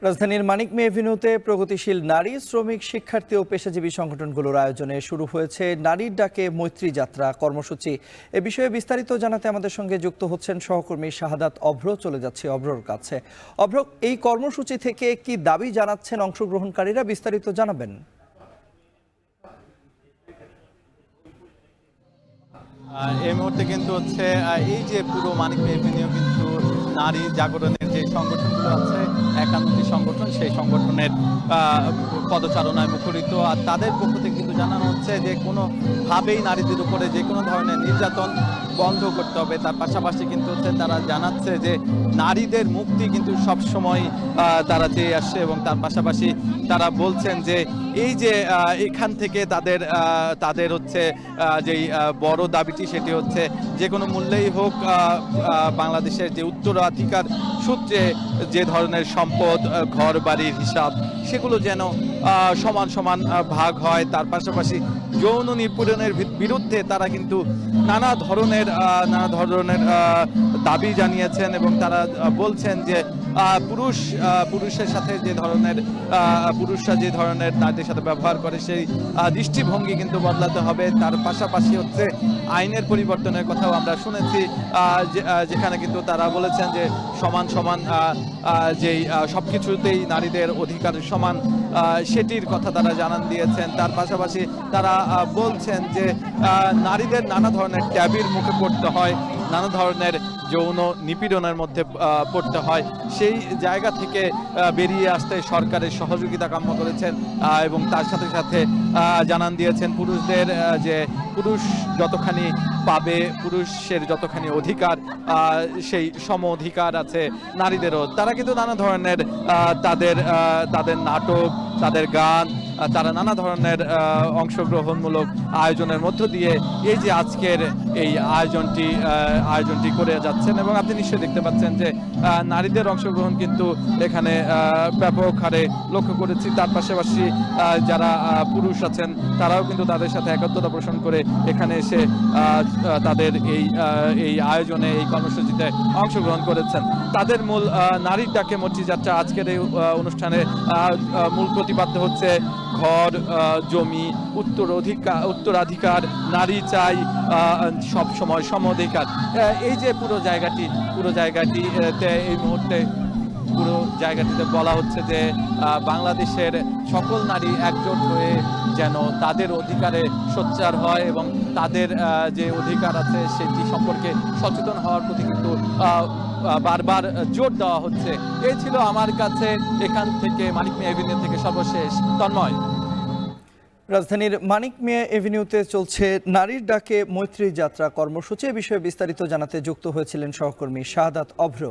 রাজধানীর মানিক মে এভিনিউতে প্রগতিশীল নারী, শ্রমিক, শিক্ষার্থী ও পেশাজীবী সংগঠনগুলোর আয়োজনে শুরু হয়েছে নারীর ডাকে মৈত্রী যাত্রা কর্মসূচি। এ বিষয়ে বিস্তারিত জানাতে আমাদের সঙ্গে যুক্ত হচ্ছেন সহকর্মী শাহাদাত অভ্র। চলে যাচ্ছে অভ্রর কাছে। অভ্র, এই কর্মসূচি থেকে কি দাবি জানাচ্ছেন অংশগ্রহণকারীরা, বিস্তারিত জানাবেন। এই মুহূর্তে কিন্তু হচ্ছে এই যে পুরো মানিক মে এভিনিউ কিন্তু নারী জাগরণের যে সংগঠনগুলো আছে 51টি সংগঠন, সেই সংগঠনের পদচারণায় মুখরিত। আর তাদের পক্ষ থেকে কিন্তু জানানো হচ্ছে যে কোনোভাবেই নারীদের উপরে যে কোনো ধরনের নির্যাতন বন্ধ করতে হবে। তার পাশাপাশি কিন্তু হচ্ছে তারা জানাচ্ছে যে নারীদের মুক্তি কিন্তু সবসময় তারা চেয়ে আসছে, এবং তার পাশাপাশি তারা বলছেন যে এই যে এখান থেকে তাদের হচ্ছে যেই বড় দাবিটি, সেটি হচ্ছে যে কোনো মূল্যেই হোক বাংলাদেশের যে উত্তরাধিকার সূত্রে যে ধরনের সম্পদ, ঘর বাড়ির হিসাব, সেগুলো যেন সমান সমান ভাগ হয়। তার পাশাপাশি যৌন নিপীড়নের বিরুদ্ধে তারা কিন্তু নানা ধরনের দাবি জানিয়েছেন, এবং তারা বলছেন যে পুরুষের সাথে যে ধরনের পুরুষরা যে ধরনের নারীদের সাথে ব্যবহার করে, সেই দৃষ্টিভঙ্গি কিন্তু বদলাতে হবে। তার পাশাপাশি হচ্ছে আইনের পরিবর্তনের কথাও আমরা শুনেছি, যেখানে কিন্তু তারা বলেছেন যে সমান সমান যেই সবকিছুতেই নারীদের অধিকার সমান, সেটির কথা তারা জানান দিয়েছেন। তার পাশাপাশি তারা বলছেন যে নারীদের নানা ধরনের ট্যাবির মুখে পড়তে হয়, নানা ধরনের যৌন নিপীড়নের মধ্যে পড়তে হয়, সেই জায়গা থেকে বেরিয়ে আসতে সরকারের সহযোগিতা কাম্য করেছেন, এবং তার সাথে সাথে জানান দিয়েছেন পুরুষদের যে পুরুষ যতখানি পাবে, পুরুষের যতখানি অধিকার, সেই সম অধিকার আছে নারীদেরও। তারা কিন্তু নানা ধরনের তাদের নাটক, তাদের গান, তারা নানা ধরনের অংশগ্রহণমূলক আয়োজনের মধ্য দিয়ে এই যে আজকের এই আয়োজনটি করে যাচ্ছেন। এবং আপনি নিশ্চয়ই দেখতে পাচ্ছেন যে নারীদের অংশগ্রহণ কিন্তু এখানে ব্যাপক হারে লক্ষ্য করেছি। তার পাশাপাশি যারা পুরুষ আছেন তারাও কিন্তু তাদের সাথে একত্রতা পোষণ করে এখানে এসে তাদের এই আয়োজনে, এই কর্মসূচিতে অংশগ্রহণ করেছেন। তাদের মূল নারীর ডাকে মৈত্রী যাত্রা আজকের এই অনুষ্ঠানে মূল প্রতিপাদ্য হচ্ছে ঘর, জমি, উত্তরাধিকার, নারী চাই সব সময় সম অধিকার। এই যে পুরো জায়গাটিতে এই মুহূর্তে পুরো জায়গাটিতে বলা হচ্ছে যে বাংলাদেশের সকল নারী একজোট হয়ে যেন তাদের অধিকারে সোচ্চার হয়, এবং তাদের যে অধিকার আছে সেটি সম্পর্কে সচেতন হওয়ার প্রতি কিন্তু বারবার জোর দেওয়া হচ্ছে। এই ছিল আমার কাছে এখান থেকে মানিক মিয়া এভিনিউ থেকে সর্বশেষ। তন্ময়। রাজধানীর মানিক মিয়া এভিনিউতে চলছে নারীর ডাকে মৈত্রী যাত্রা কর্মসূচি। এ বিষয়ে বিস্তারিত জানাতে যুক্ত হয়েছিলেন সহকর্মী শাহাদাত অভ্র।